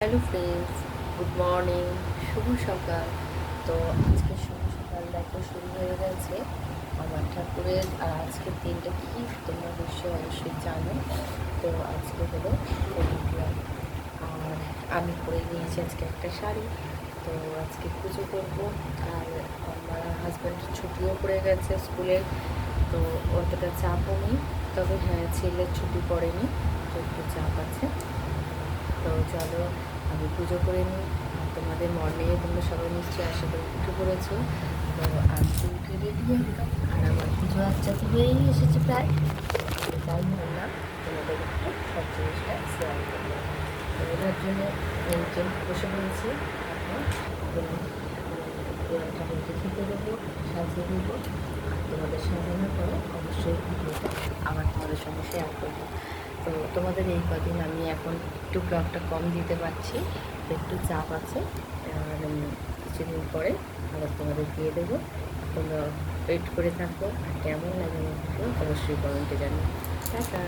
Hello friends, good morning, শুভ সকাল। তো আজকে শুভ সকাল দেখো শুরু হয়ে গেছে আমার ঠাকুরের। আর আজকের দিনটা কি তোমরা অবশ্যই জানো। তো আজকে হলো শনিবার, আর আমি পরে নিয়েছি আজকে একটা শাড়ি। তো আজকে পুজো করবো। আর আমার হাজব্যান্ডের ছুটিও পড়ে গেছে স্কুলে, তো অতটা চাপও নেই। তবে হ্যাঁ, ছেলের ছুটি পড়েনি, তো একটু চাপ আছে। তো চলো আমি পুজো করে নিই। আর তোমাদের মর্নিংয়ে তোমরা সবাই নিশ্চয়ই আশা করে উঠে পড়েছো। তো আমি তো উঠে রেডি একদম, আর আমার পুজো আচ্ছা তো হয়েই এসেছে প্রায়। তাই ভাবলাম তোমাদের একটু সব জিনিসটা শেয়ার করবো। তো এটার জন্য এই যে বসে পড়েছি এখন। ঠাকুরকে খেতে দেবো, সাজিয়ে দেবো। আর তোমাদের সাজানোর পরে অবশ্যই ভিডিওটা আবার তোমাদের সঙ্গে শেয়ার করবো। তো তোমাদের এই কদিন আমি এখন একটু ব্লগটা কম দিতে পারছি, তো একটু চাপ আছে। আর কিছুদিন পরে আবার তোমাদের দিয়ে দেবো। তোমরা ওয়েট করে থাকো, আর কেমন লাগে আমার ভিডিও অবশ্যই কমেন্টে জানিও। টাটা।